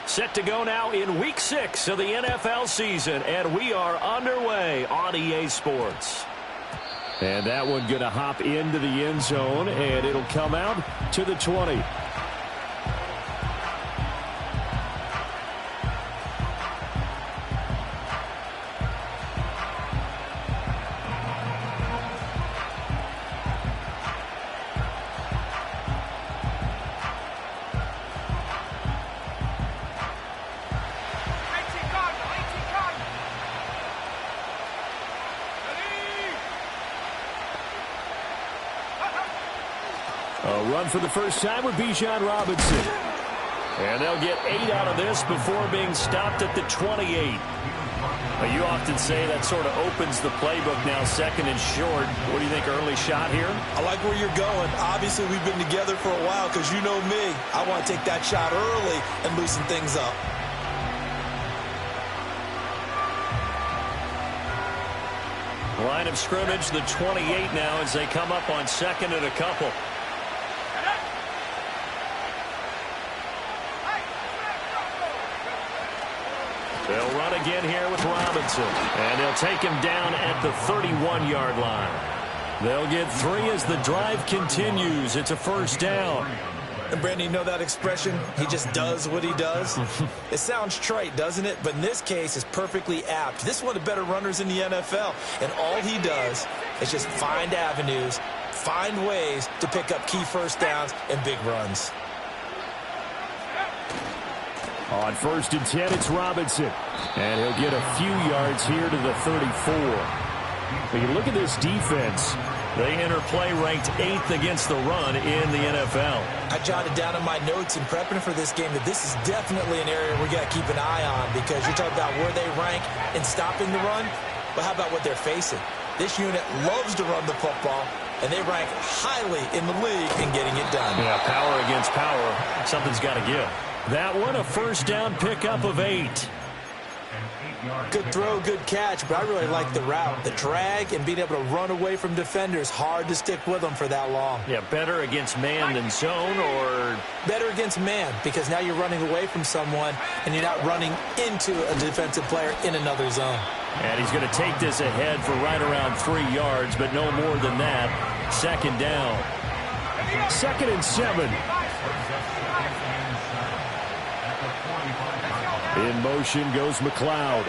Set to go now in Week 6 of the NFL season, and we are underway on EA Sports. And that one going to hop into the end zone, and it'll come out to the 20. A run for the first time with Bijan Robinson. And they'll get 8 out of this before being stopped at the 28. You often say that sort of opens the playbook now, second and short. What do you think, early shot here? I like where you're going. Obviously, we've been together for a while because you know me. I want to take that shot early and loosen things up. Line of scrimmage, the 28 now as they come up on second and a couple. They'll run again here with Robinson. And they'll take him down at the 31-yard line. They'll get 3 as the drive continues. It's a first down. And Brandon, you know that expression? He just does what he does. It sounds trite, doesn't it? But in this case, it's perfectly apt. This is one of the better runners in the NFL. And all he does is just find avenues, find ways to pick up key first downs and big runs. On 1st and 10, it's Robinson. And he'll get a few yards here to the 34. But you look at this defense. They enter play ranked 8th against the run in the NFL. I jotted down in my notes in prepping for this game that this is definitely an area we got to keep an eye on, because you're talking about where they rank in stopping the run. But how about what they're facing? This unit loves to run the football, and they rank highly in the league in getting it done. Yeah, power against power. Something's got to give. That one, a first down pickup of 8. Good throw, good catch, but I really like the route. The drag and being able to run away from defenders, hard to stick with them for that long. Yeah, better against man than zone, or? Better against man, because now you're running away from someone and you're not running into a defensive player in another zone. And he's going to take this ahead for right around 3 yards, but no more than that. Second down. 2nd and 7. In motion goes McLeod.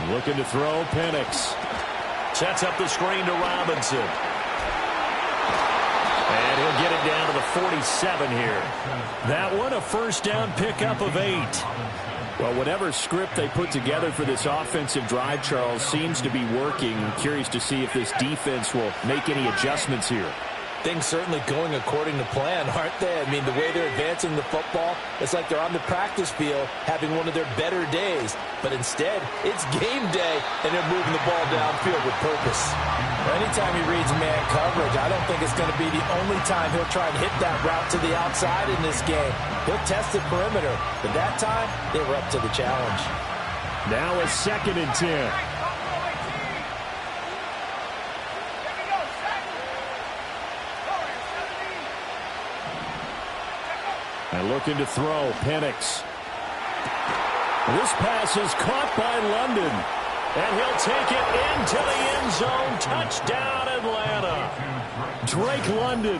Looking to throw, Penix. Sets up the screen to Robinson. And he'll get it down to the 47 here. That one, a first down pickup of 8. Well, whatever script they put together for this offensive drive, Charles, seems to be working. I'm curious to see if this defense will make any adjustments here. Things certainly going according to plan, aren't they? I mean, the way they're advancing the football, it's like they're on the practice field having one of their better days. But instead, it's game day, and they're moving the ball downfield with purpose. Anytime he reads man coverage, I don't think it's going to be the only time he'll try and hit that route to the outside in this game. He'll test the perimeter, but that time, they were up to the challenge. Now a 2nd and 10. And looking to throw, Penix. This pass is caught by London. And he'll take it into the end zone. Touchdown, Atlanta. Drake London,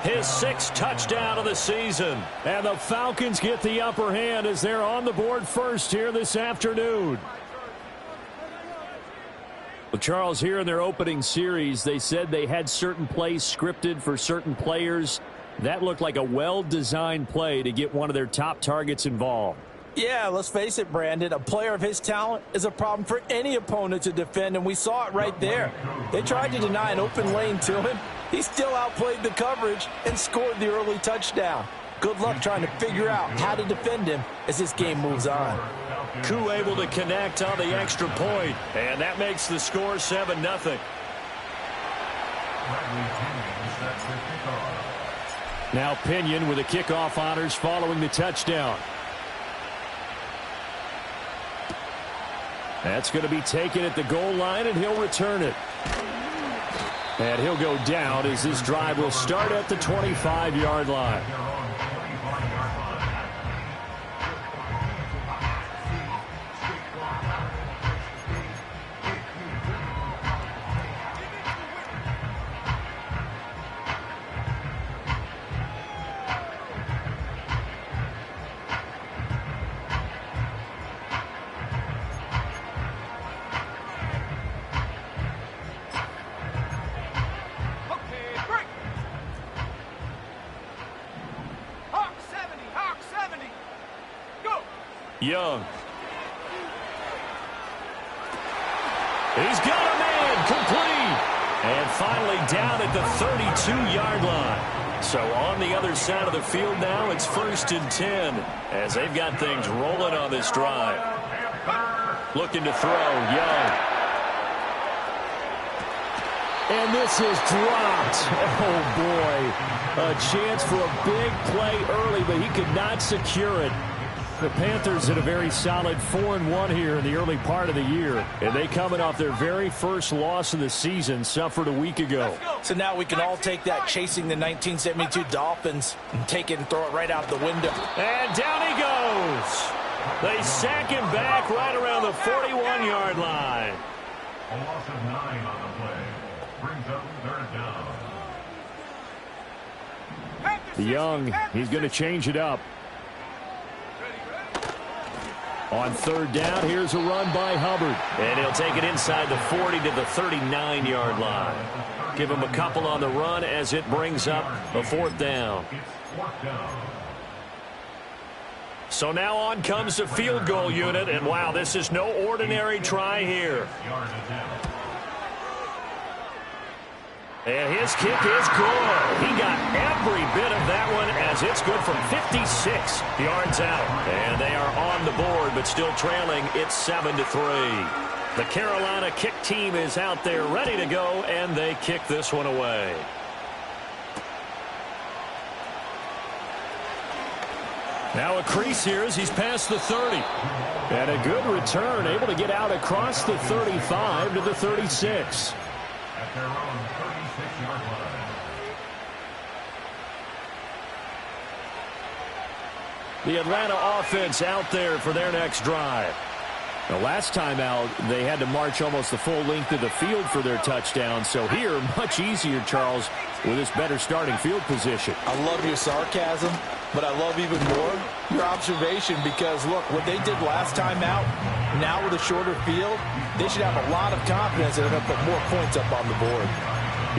his 6th touchdown of the season. And the Falcons get the upper hand as they're on the board first here this afternoon. Well, Charles, here in their opening series, they said they had certain plays scripted for certain players. That looked like a well-designed play to get one of their top targets involved. Yeah, let's face it, Brandon. A player of his talent is a problem for any opponent to defend, and we saw it right there. They tried to deny an open lane to him. He still outplayed the coverage and scored the early touchdown. Good luck trying to figure out how to defend him as this game moves on. Koo able to connect on the extra point, and that makes the score 7-0. Now Pinion with the kickoff honors following the touchdown. That's going to be taken at the goal line, and he'll return it. And he'll go down as this drive will start at the 25-yard line. Young. He's got a man, complete. And finally down at the 32-yard line. So on the other side of the field now, it's 1st and 10 as they've got things rolling on this drive. Looking to throw, Young. And this is dropped. Oh, boy. A chance for a big play early, but he could not secure it. The Panthers had a very solid 4-1 here in the early part of the year. And they coming off their very first loss of the season, suffered a week ago. So now we can all take that chasing the 1972 Dolphins and take it and throw it right out the window. And down he goes. They sack him back right around the 41-yard line. A loss of 9 on the play. Brings up 3rd down. Young, he's going to change it up. On 3rd down, here's a run by Hubbard. And he'll take it inside the 40 to the 39-yard line. Give him a couple on the run as it brings up a 4th down. So now on comes the field goal unit. And, wow, this is no ordinary try here. And his kick is good. He got every bit of that one as it's good from 56 yards out. And they are on the board but still trailing. It's 7-3. The Carolina kick team is out there ready to go, and they kick this one away. Now a crease here as he's past the 30. And a good return, able to get out across the 35 to the 36. At their own 36-yard line. The Atlanta offense out there for their next drive. The last time out, they had to march almost the full length of the field for their touchdown. So here, much easier, Charles, with this better starting field position. I love your sarcasm, but I love even more your observation because, look, what they did last time out, now with a shorter field, they should have a lot of confidence that they're going to put more points up on the board.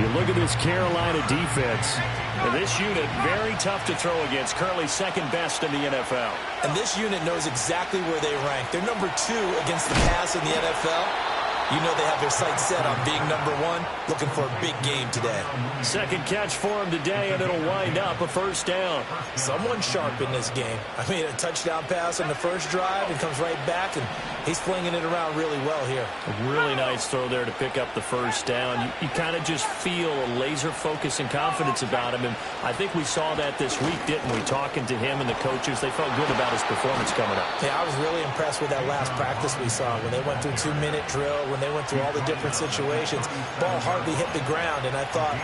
You look at this Carolina defense. And this unit, very tough to throw against, currently 2nd best in the NFL. And this unit knows exactly where they rank. They're number 2 against the pass in the NFL. You know they have their sights set on being number 1, looking for a big game today. Second catch for him today, and it'll wind up a 1st down. Someone sharp in this game. I mean, a touchdown pass on the first drive and comes right back, and he's flinging it around really well here. A really nice throw there to pick up the 1st down. You kind of just feel a laser focus and confidence about him, and I think we saw that this week, didn't we? Talking to him and the coaches, they felt good about his performance coming up. Yeah, I was really impressed with that last practice we saw when they went through 2-minute drill, when they went through all the different situations. Ball hardly hit the ground, and I thought,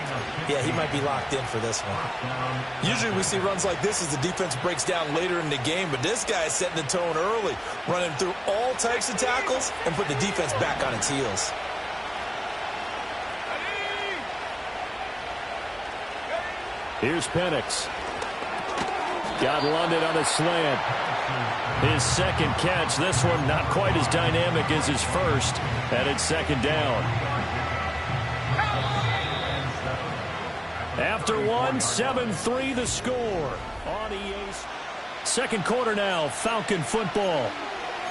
yeah, he might be locked in for this one. Usually we see runs like this as the defense breaks down later in the game, but this guy is setting the tone early, running through all types of tackles and put the defense back on its heels. Here's Penix. Got London on a slant. His 2nd catch. This one not quite as dynamic as his first. And it's 2nd down. After 7-3 the score on EA's. 2nd quarter now, Falcon football.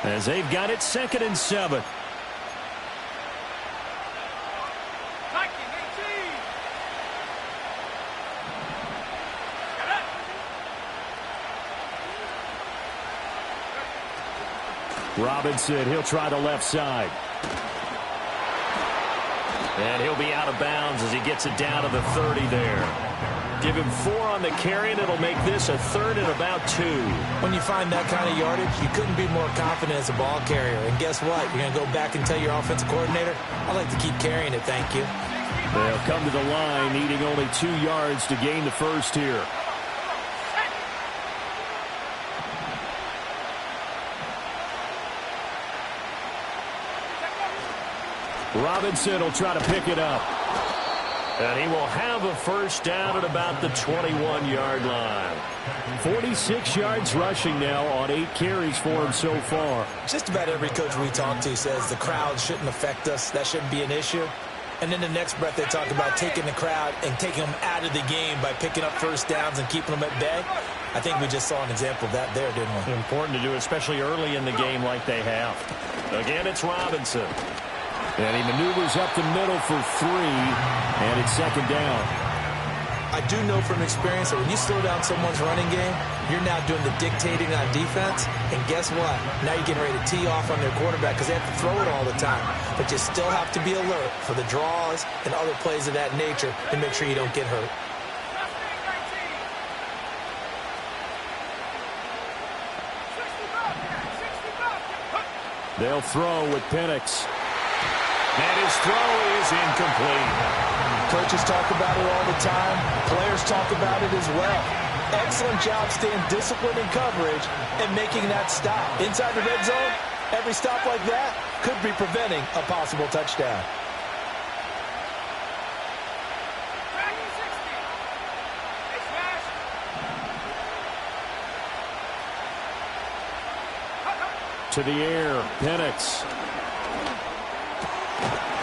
As they've got it 2nd and 7. Robinson, he'll try the left side. And he'll be out of bounds as he gets it down to the 30 there. Give him 4 on the carry, and it'll make this a 3rd and about 2. When you find that kind of yardage, you couldn't be more confident as a ball carrier. And guess what? You're going to go back and tell your offensive coordinator, I'd like to keep carrying it, thank you. They'll come to the line, needing only 2 yards to gain the first here. Robinson will try to pick it up. And he will have a 1st down at about the 21-yard line. 46 yards rushing now on 8 carries for him so far. Just about every coach we talk to says the crowd shouldn't affect us. That shouldn't be an issue. And then the next breath they talk about taking the crowd and taking them out of the game by picking up 1st downs and keeping them at bay. I think we just saw an example of that there, didn't we? Important to do, especially early in the game like they have. Again, it's Robinson. And he maneuvers up the middle for 3, and it's second down. I do know from experience that when you slow down someone's running game, you're now doing the dictating on defense. And guess what? Now you're getting ready to tee off on their quarterback because they have to throw it all the time. But you still have to be alert for the draws and other plays of that nature to make sure you don't get hurt. They'll throw with Penix. And his throw is incomplete. Coaches talk about it all the time. Players talk about it as well. Excellent job staying disciplined in coverage and making that stop. Inside the red zone, every stop like that could be preventing a possible touchdown. To the air, Penix.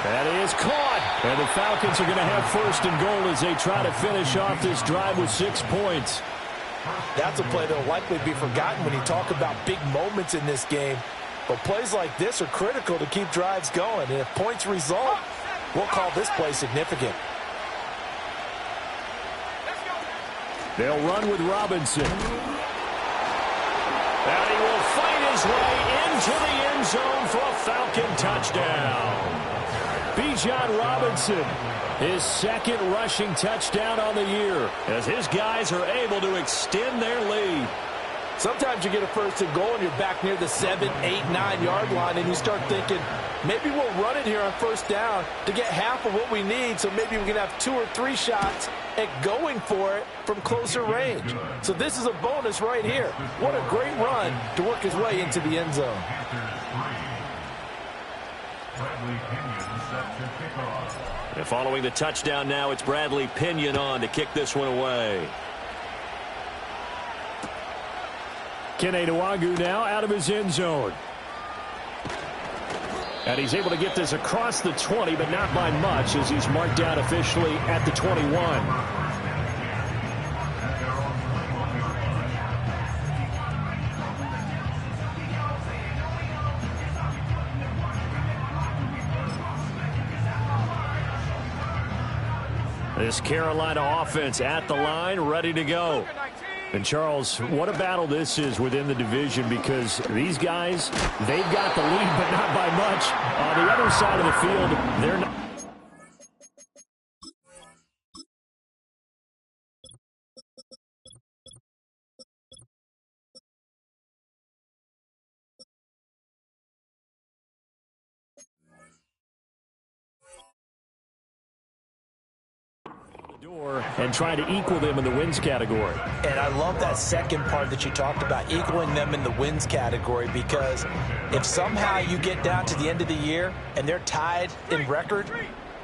That is caught. And the Falcons are going to have first and goal as they try to finish off this drive with 6 points. That's a play that will likely be forgotten when you talk about big moments in this game. But plays like this are critical to keep drives going. And if points result, we'll call this play significant. They'll run with Robinson. And he will fight his way into the end zone for a Falcon touchdown. Bijan Robinson, his second rushing touchdown on the year, as his guys are able to extend their lead. Sometimes you get a first and goal and you're back near the 7, 8, 9-yard line, and you start thinking, maybe we'll run it here on first down to get half of what we need, so maybe we can have 2 or 3 shots at going for it from closer range. So this is a bonus right here. What a great run to work his way into the end zone. And following the touchdown now, it's Bradley Pinion on to kick this one away. Kene Nwangwu now out of his end zone. And he's able to get this across the 20, but not by much, as he's marked down officially at the 21. This Carolina offense at the line, ready to go. And, Charles, what a battle this is within the division, because these guys, they've got the lead, but not by much. On the other side of the field, they're not. And trying to equal them in the wins category. And I love that second part that you talked about, equaling them in the wins category, because if somehow you get down to the end of the year and they're tied in record,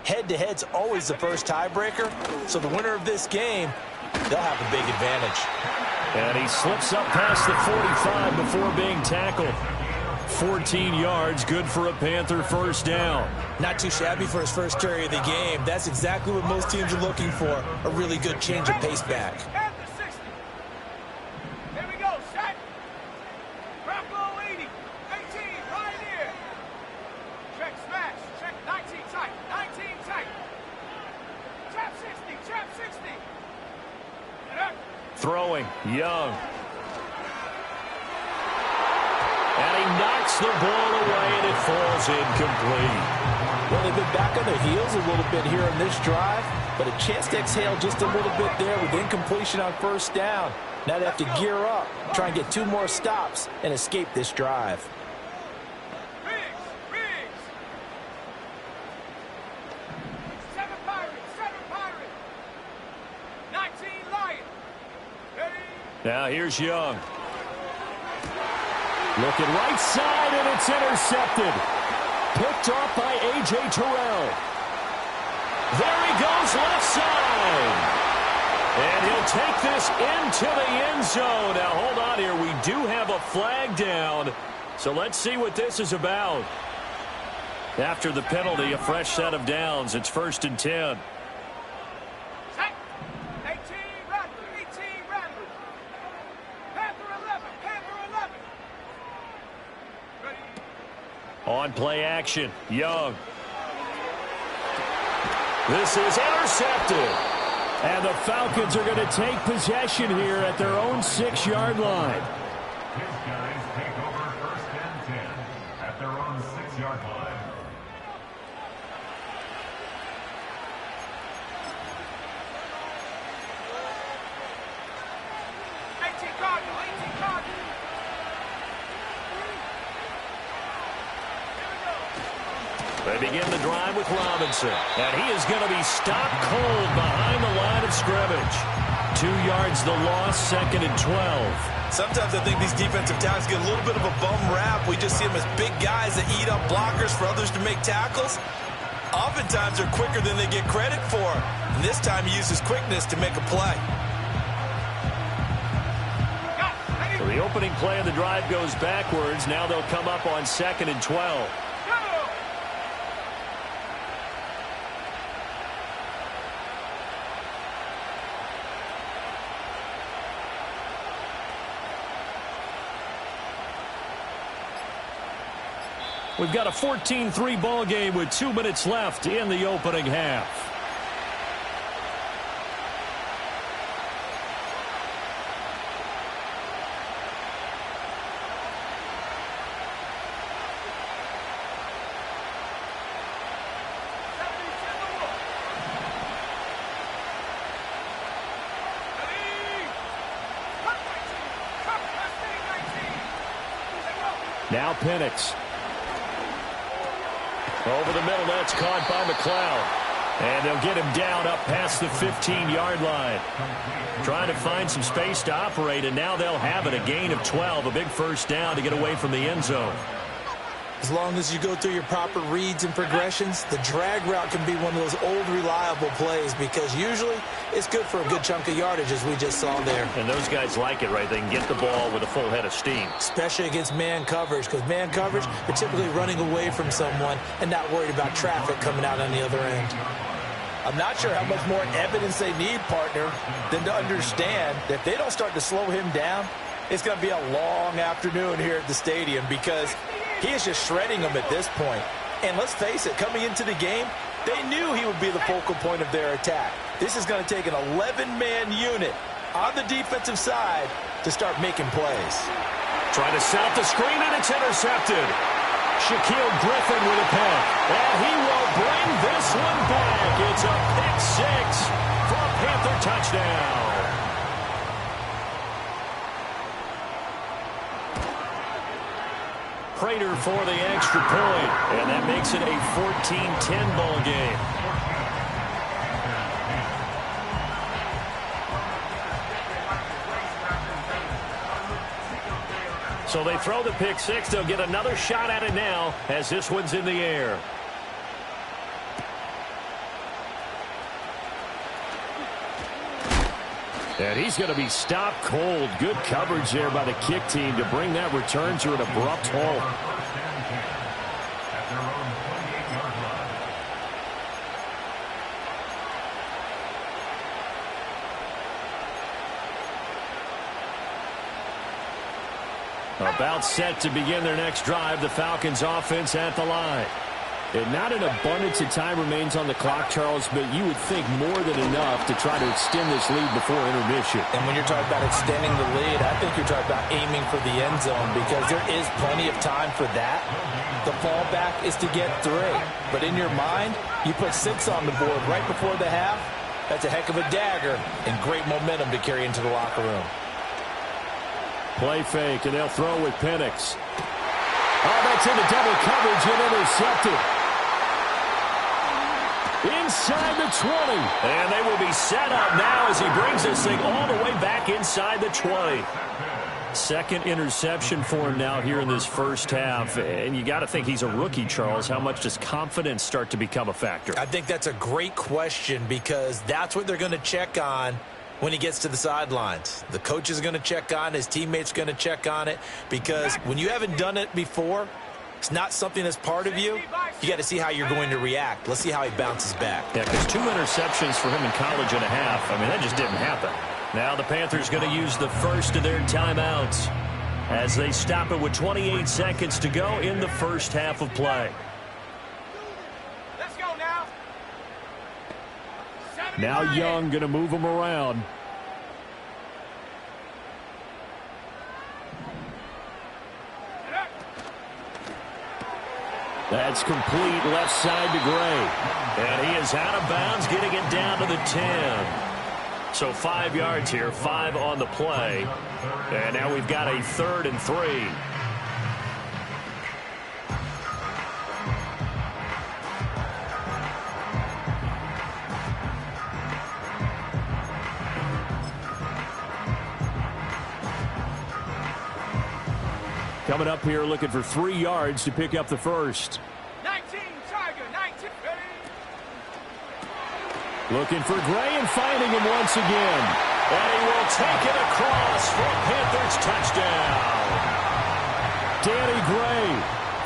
head-to-head's always the first tiebreaker. So the winner of this game, they'll have a big advantage. And he slips up past the 45 before being tackled. 14 yards, good for a Panther first down. Not too shabby for his first carry of the game. That's exactly what most teams are looking for, a really good change of pace back. Here we go, set. Bravo 80, 18, right here. Check smash, check 19 tight, 19 tight. Trap 60, trap 60. Throwing, Young. And he knocks the ball away, and it falls incomplete. Well, they've been back on their heels a little bit here on this drive, but a chance to exhale just a little bit there with incompletion on first down. Now they have to gear up, try and get 2 more stops, and escape this drive. Riggs. 7 Pirate. 19 Lion. Ready? Now here's Young. Looking right side, and it's intercepted. Picked off by A.J. Terrell. There he goes left side. And he'll take this into the end zone. Now, hold on here. We do have a flag down. So let's see what this is about. After the penalty, a fresh set of downs. It's 1st and 10. On play action, Young. This is intercepted. And the Falcons are going to take possession here at their own 6-yard line. His guys take over 1st and 10 at their own 6-yard line. They begin the drive with Robinson. And he is going to be stopped cold behind the line of scrimmage. 2 yards the loss, 2nd and 12. Sometimes I think these defensive tackles get a little bit of a bum rap. We just see them as big guys that eat up blockers for others to make tackles. Oftentimes they're quicker than they get credit for. And this time he uses quickness to make a play. So the opening play of the drive goes backwards. Now they'll come up on 2nd and 12. We've got a 14-3 ball game with 2 minutes left in the opening half. Now Penix. Over the middle, that's caught by McLeod. And they'll get him down up past the 15-yard line. Trying to find some space to operate, and now they'll have it. A gain of 12, a big first down to get away from the end zone. As long as you go through your proper reads and progressions, the drag route can be one of those old reliable plays because usually it's good for a good chunk of yardage as we just saw there. And those guys like it, right? They can get the ball with a full head of steam. Especially against man coverage, because man coverage, they're typically running away from someone and not worried about traffic coming out on the other end. I'm not sure how much more evidence they need, partner, than to understand that if they don't start to slow him down, it's going to be a long afternoon here at the stadium because he is just shredding them at this point. And let's face it, coming into the game, they knew he would be the focal point of their attack. This is going to take an 11-man unit on the defensive side to start making plays. Trying to set up the screen, and it's intercepted. Shaquille Griffin with a pick. And he will bring this one back. It's a pick 6 for a Panther touchdown. Prater for the extra point, and that makes it a 14-10 ball game. So they throw the pick 6. They'll get another shot at it now as this one's in the air. And he's going to be stopped cold. Good coverage there by the kick team to bring that return to an abrupt halt. About set to begin their next drive. The Falcons offense at the line. And not an abundance of time remains on the clock, Charles, but you would think more than enough to try to extend this lead before intermission. And when you're talking about extending the lead, I think you're talking about aiming for the end zone because there is plenty of time for that. The fallback is to get 3. But in your mind, you put 6 on the board right before the half. That's a heck of a dagger and great momentum to carry into the locker room. Play fake, and they'll throw with Penix. Oh, that's into double coverage and intercepted. Inside the 20. And they will be set up now as he brings this thing all the way back inside the 20. Second interception for him now here in this first half. And you got to think he's a rookie, Charles. How much does confidence start to become a factor? I think that's a great question because that's what they're going to check on when he gets to the sidelines. The coach is going to check on it. His teammates are going to check on it because when you haven't done it before, it's not something that's part of you. You got to see how you're going to react. Let's see how he bounces back. Yeah, because 2 interceptions for him in college and a half. I mean, that just didn't happen. Now the Panthers going to use the first of their timeouts. as they stop it with 28 seconds to go in the first half of play. Let's go now. Now Young going to move them around. That's complete left side to Gray. And he is out of bounds, getting it down to the 10. So 5 yards here, 5 on the play. And now we've got a 3rd and 3. Coming up here looking for 3 yards to pick up the first. 19, Tiger, 19. Looking for Gray and finding him once again. And he will take it across for a Panthers touchdown. Danny Gray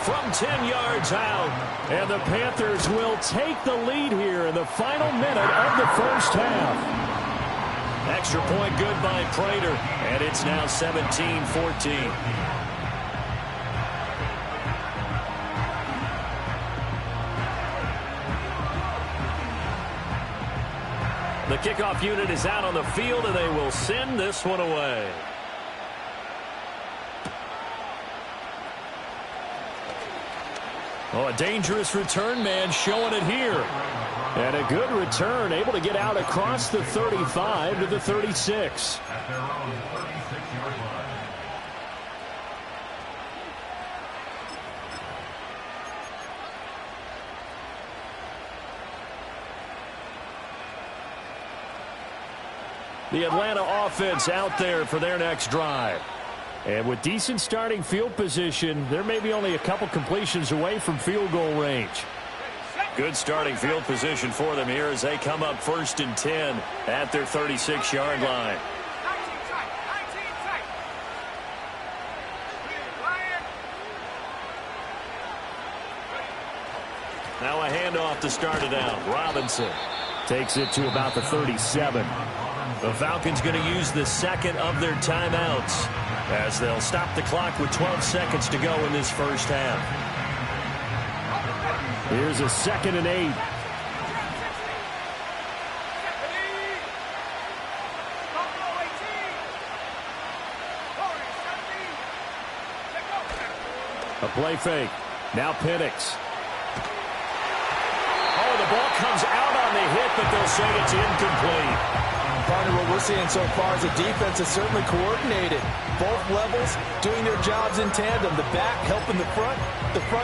From 10 yards out. and the Panthers will take the lead here in the final minute of the first half. Extra point good by Prater. And it's now 17-14. The kickoff unit is out on the field, and they will send this one away. Oh, a dangerous return man showing it here. And a good return, able to get out across the 35 to the 36. At their own 36-yard line. The Atlanta offense out there for their next drive. And with decent starting field position, there may be only a couple completions away from field goal range. Good starting field position for them here as they come up 1st and 10 at their 36-yard line. 19 tight, 19 tight. Ryan. Now a handoff to start it out. Robinson Takes it to about the 37. The Falcons going to use the second of their timeouts as they'll stop the clock with 12 seconds to go in this first half. Here's a 2nd and 8. A play fake. Now Penix. Oh, the ball comes out on the hit, but they'll say it's incomplete. Partner, what we're seeing so far is the defense is certainly coordinated. Both levels doing their jobs in tandem. The back helping the front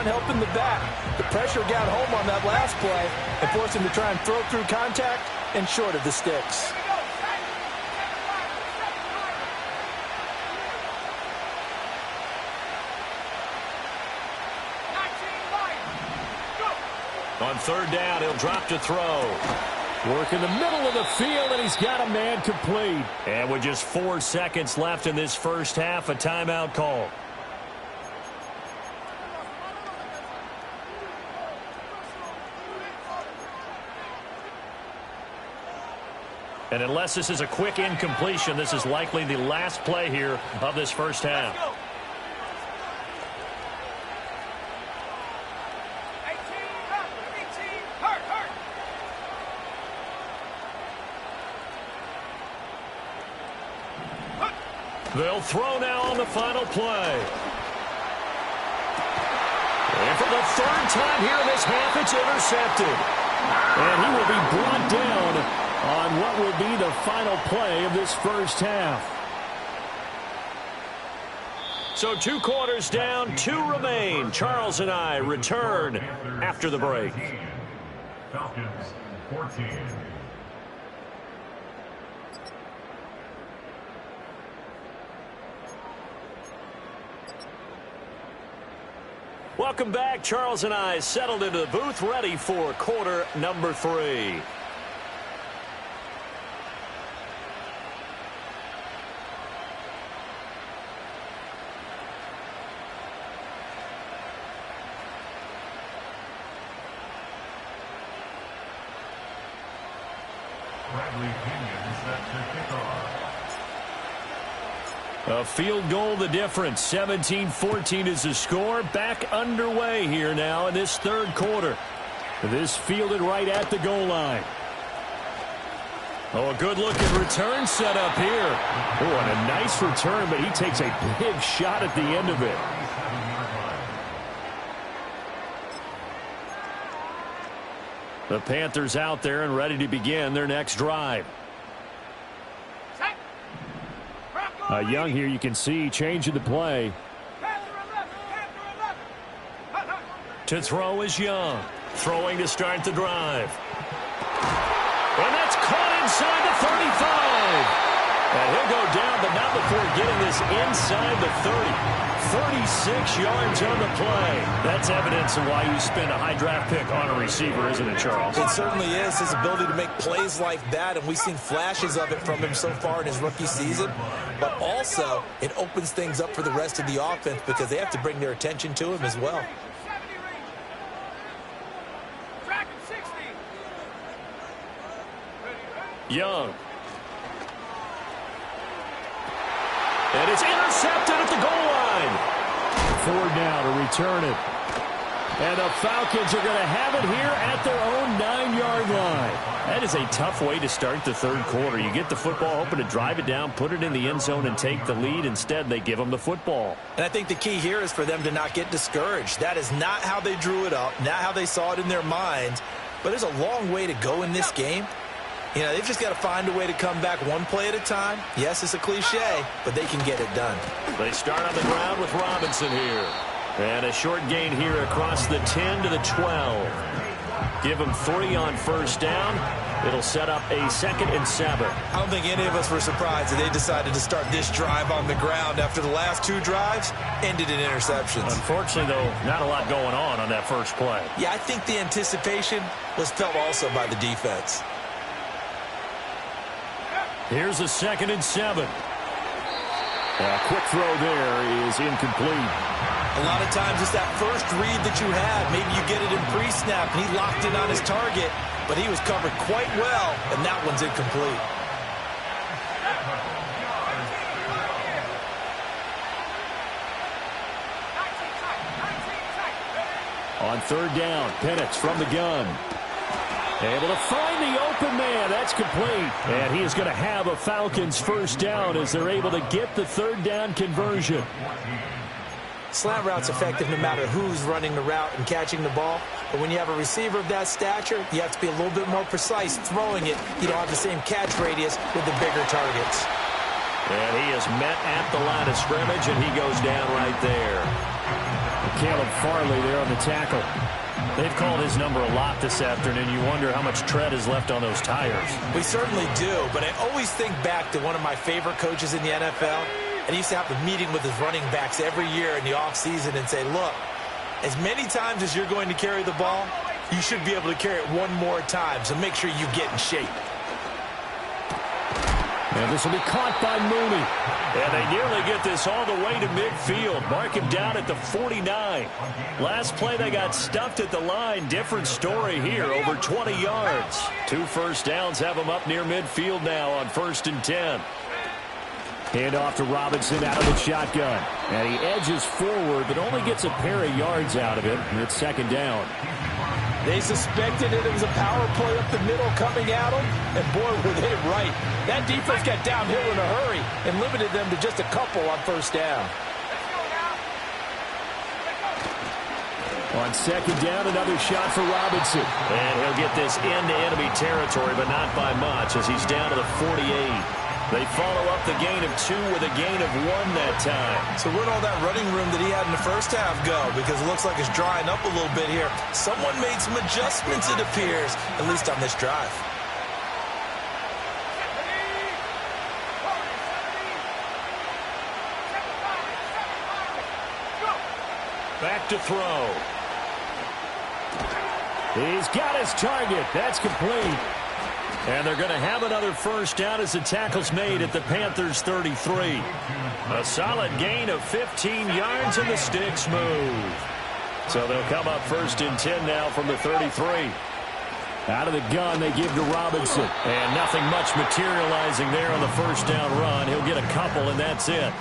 helping the back. The pressure got home on that last play and forced him to try and throw through contact and short of the sticks. On 3rd down, he'll drop to throw. Work in the middle of the field, and he's got a man complete. And with just 4 seconds left in this first half, a timeout call. And unless this is a quick incompletion, this is likely the last play here of this first half. They'll throw now on the final play. And for the 3rd time here in this half, it's intercepted. And he will be brought down on what will be the final play of this first half. So 2 quarters down, 2 remain. Charles and I return after the break. Falcons 14. Welcome back. Charles and I settled into the booth, ready for quarter number 3. Bradley Pinion set to kick off. A field goal the difference. 17-14 is the score. Back underway here now in this third quarter. This fielded right at the goal line. Oh, a good-looking return set up here. Oh, and a nice return, but he takes a big shot at the end of it. The Panthers out there and ready to begin their next drive. Young here, you can see changing the play. To throw is Young. Throwing to start the drive. And that's caught inside the 35. And he'll go down, but not before getting this inside the 30. 36 yards on the play. That's evidence of why you spend a high draft pick on a receiver, isn't it, Charles? It certainly is. His ability to make plays like that, and we've seen flashes of it from him so far in his rookie season. But also, it opens things up for the rest of the offense because they have to bring their attention to him as well. Young. And it's intercepted at the goal line. 4 down to return it. And the Falcons are going to have it here at their own 9-yard line. That is a tough way to start the third quarter. You get the football, hoping to drive it down, put it in the end zone, and take the lead. Instead, they give them the football. And I think the key here is for them to not get discouraged. That is not how they drew it up, not how they saw it in their minds. But there's a long way to go in this game. You know, they've just got to find a way to come back one play at a time. Yes, it's a cliche, but they can get it done. They start on the ground with Robinson here. And a short gain here across the 10 to the 12. Give them 3 on first down. It'll set up a 2nd and 7. I don't think any of us were surprised that they decided to start this drive on the ground after the last 2 drives ended in interceptions. Unfortunately, though, not a lot going on that first play. Yeah, I think the anticipation was felt also by the defense. Here's a 2nd and 7. A quick throw there is incomplete. A lot of times it's that first read that you have. Maybe you get it in pre-snap, and he locked in on his target, but he was covered quite well, and that one's incomplete. On 3rd down, Penix from the gun. Able to find the open man. That's complete. And he is going to have a Falcons first down as they're able to get the 3rd down conversion. Slant route's effective no matter who's running the route and catching the ball. But when you have a receiver of that stature, you have to be a little bit more precise throwing it. You don't have the same catch radius with the bigger targets. And he is met at the line of scrimmage, and he goes down right there. Caleb Farley there on the tackle. They've called his number a lot this afternoon. You wonder how much tread is left on those tires. We certainly do, but I always think back to one of my favorite coaches in the NFL, and he used to have a meeting with his running backs every year in the offseason and say, look, as many times as you're going to carry the ball, you should be able to carry it one more time, so make sure you get in shape. And this will be caught by Mooney. And they nearly get this all the way to midfield. Mark him down at the 49. Last play, they got stuffed at the line. Different story here, over 20 yards. 2 first downs have them up near midfield now on 1st and 10. Hand off to Robinson out of the shotgun. And he edges forward, but only gets a pair of yards out of it. And it's 2nd down. They suspected it was a power play up the middle coming at them, and boy, were they right. That defense got downhill in a hurry and limited them to just a couple on first down. On 2nd down, another shot for Robinson. And he'll get this into enemy territory, but not by much as he's down to the 48. They follow up the gain of 2 with a gain of 1 that time. So where'd all that running room that he had in the first half go? Because it looks like it's drying up a little bit here. Someone made some adjustments, it appears, at least on this drive. Back to throw. He's got his target. That's complete. And they're going to have another first down as the tackle's made at the Panthers' 33. A solid gain of 15 yards and the sticks move. So they'll come up 1st and 10 now from the 33. Out of the gun, they give to Robinson. And nothing much materializing there on the first down run. He'll get a couple, and that's it.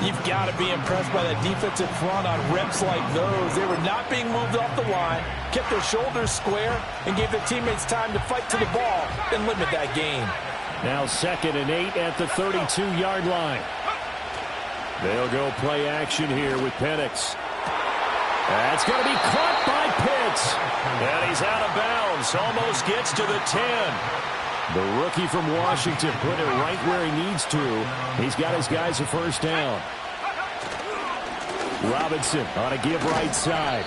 You've got to be impressed by that defensive front on reps like those. They were not being moved off the line, kept their shoulders square, and gave their teammates time to fight to the ball and limit that gain. Now 2nd and 8 at the 32-yard line. They'll go play action here with Penix. That's going to be caught by Pitts. And he's out of bounds. Almost gets to the 10. The rookie from Washington put it right where he needs to. He's got his guys a first down. Robinson on a give right side.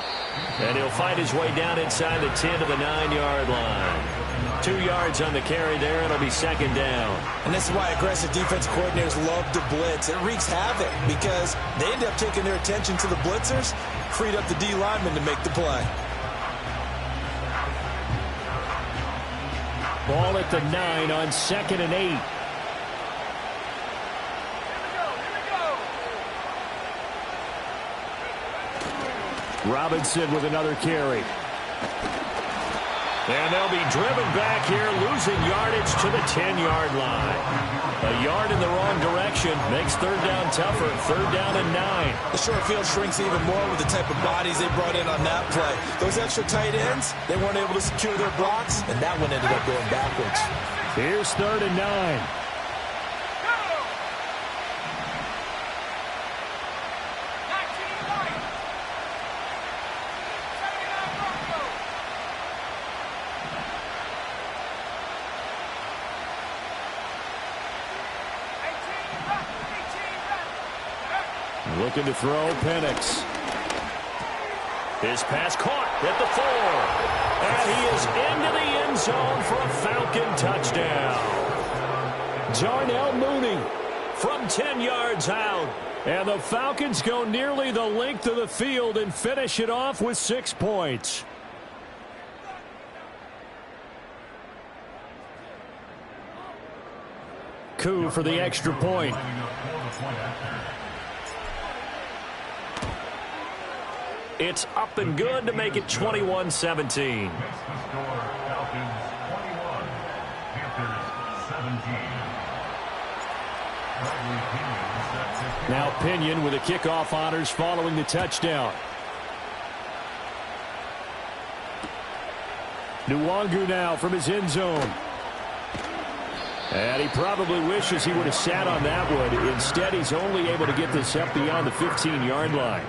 And he'll fight his way down inside the 10 to the 9-yard line. 2 yards on the carry there. It'll be 2nd down. And this is why aggressive defense coordinators love to blitz. It wreaks havoc because they end up taking their attention to the blitzers, freed up the D lineman to make the play. Ball at the 9 on 2nd and 8. Robinson with another carry. And they'll be driven back here, losing yardage to the 10-yard line. A yard in the wrong direction makes 3rd down tougher. 3rd down and 9. The short field shrinks even more with the type of bodies they brought in on that play. Those extra tight ends, they weren't able to secure their blocks, and that one ended up going backwards. Here's 3rd and 9. Looking to throw, Penix. His pass caught at the 4. And he is into the end zone for a Falcon touchdown. Darnell Mooney from 10 yards out. And the Falcons go nearly the length of the field and finish it off with 6 points. Coup for the extra point. It's up and good to make it 21-17. Now Pinion with the kickoff honors following the touchdown. Nwangu now from his end zone. And he probably wishes he would have sat on that one. Instead, he's only able to get this up beyond the 15-yard line.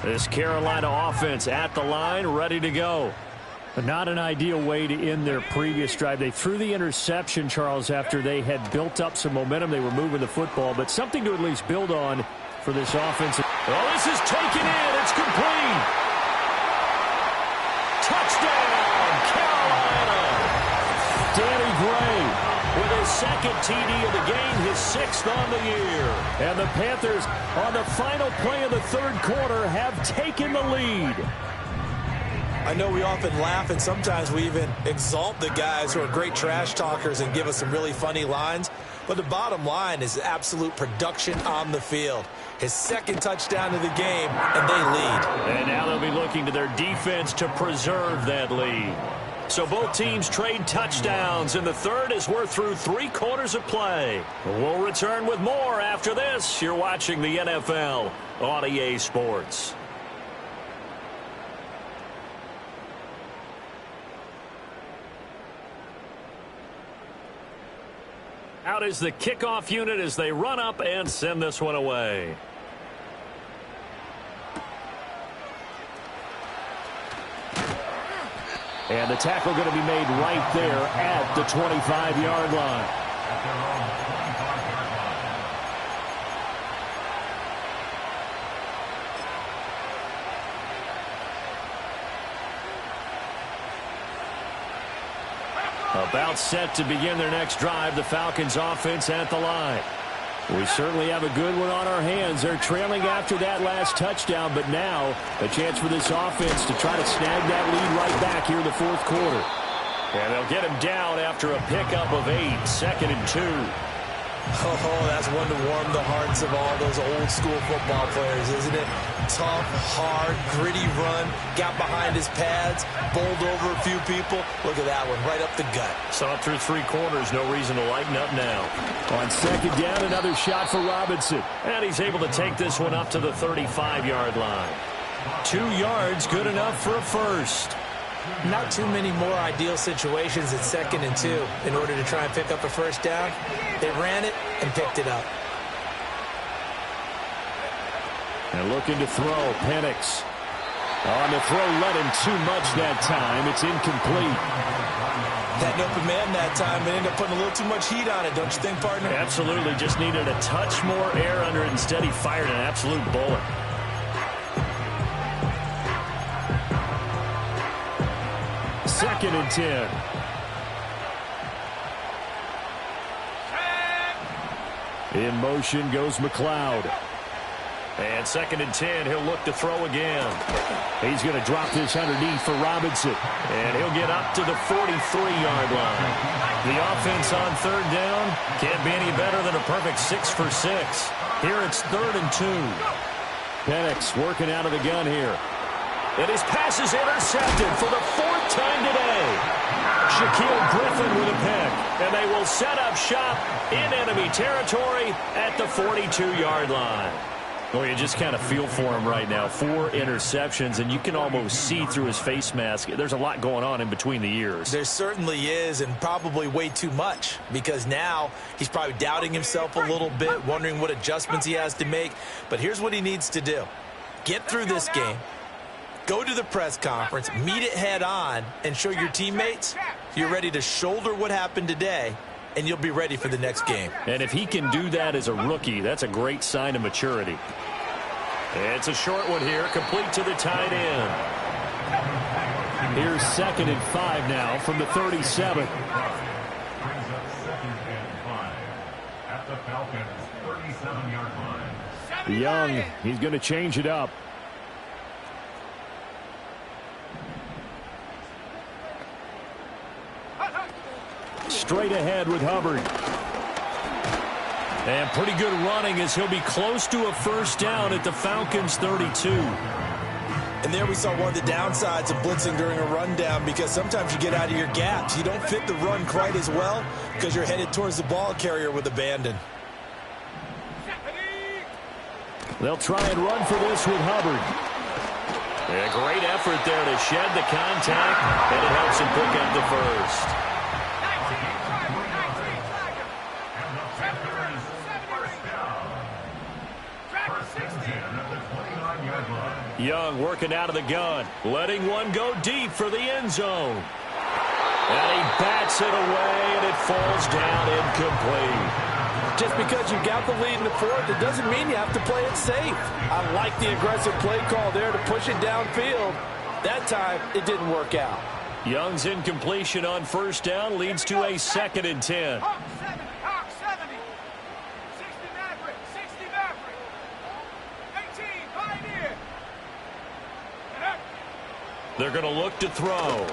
This Carolina offense at the line, ready to go. But not an ideal way to end their previous drive. They threw the interception, Charles, after they had built up some momentum. They were moving the football, but something to at least build on for this offense. Oh, this is taken in. It's complete. Touchdown, Carolina. Danny Gray with his 2nd TD of the game, his 6th on the year. And the Panthers, on the final play of the 3rd quarter, have taken the lead. I know we often laugh and sometimes we even exalt the guys who are great trash talkers and give us some really funny lines. But the bottom line is absolute production on the field. His 2nd touchdown of the game, and they lead. And now they'll be looking to their defense to preserve that lead. So both teams trade touchdowns in the 3rd as we're through 3 quarters of play. We'll return with more after this. You're watching the NFL on EA Sports. Out is the kickoff unit as they run up and send this one away. And the tackle going to be made right there at the 25-yard line. About set to begin their next drive, the Falcons offense at the line. We certainly have a good one on our hands. They're trailing after that last touchdown, but now a chance for this offense to try to snag that lead right back here in the 4th quarter. And they'll get him down after a pickup of 8, 2nd and 2. Oh, that's one to warm the hearts of all those old school football players, isn't it? Tough, hard, gritty run, got behind his pads, bowled over a few people. Look at that one, right up the gut. Saw it through 3 quarters, no reason to lighten up now. On 2nd down, another shot for Robinson. And he's able to take this one up to the 35-yard line. 2 yards, good enough for a first. Not too many more ideal situations at 2nd and 2 in order to try and pick up a first down. They ran it and picked it up. And looking to throw, Penix. On the throw, led him too much that time. It's incomplete. That open man that time, but ended up putting a little too much heat on it, don't you think, partner? Absolutely, just needed a touch more air under it. Instead, he fired an absolute bullet. Second and 10. In motion goes McLeod. And 2nd and 10, he'll look to throw again. He's going to drop this underneath for Robinson. And he'll get up to the 43-yard line. The offense on 3rd down can't be any better than a perfect 6 for 6. Here it's 3rd and 2. Penix working out of the gun here. And his pass is intercepted for the 4th time today. Shaquille Griffin with a pick. And they will set up shop in enemy territory at the 42-yard line. Well, you just kind of feel for him right now. 4 interceptions, and you can almost see through his face mask. There's a lot going on in between the ears. There certainly is, and probably way too much, because now he's probably doubting himself a little bit, wondering what adjustments he has to make. But here's what he needs to do. Get through this game. Go to the press conference, meet it head on, and show your teammates you're ready to shoulder what happened today, and you'll be ready for the next game. And if he can do that as a rookie, that's a great sign of maturity. It's a short one here, complete to the tight end. Here's 2nd and 5 now from the 37. Brings up 2nd and 5 at the Falcons' 37-yard line. Young, he's going to change it up. Straight ahead with Hubbard. And pretty good running as he'll be close to a first down at the Falcons' 32. And there we saw one of the downsides of blitzing during a rundown, because sometimes you get out of your gaps. You don't fit the run quite as well because you're headed towards the ball carrier with abandon. They'll try and run for this with Hubbard. A great effort there to shed the contact, and it helps him pick up the first. Young working out of the gun, letting one go deep for the end zone. And he bats it away, and it falls down incomplete. Just because you got the lead in the 4th, it doesn't mean you have to play it safe. I like the aggressive play call there to push it downfield. That time, it didn't work out. Young's incompletion on first down leads to a 2nd and 10. Hawk 70, Hawk 70. 60 Maverick, 60 Maverick. 18, Pioneer. And up. They're going to look to throw.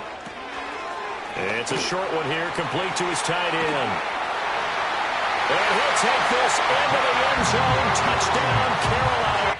It's a short one here, complete to his tight end. And he'll take this into the end zone. Touchdown, Carolina.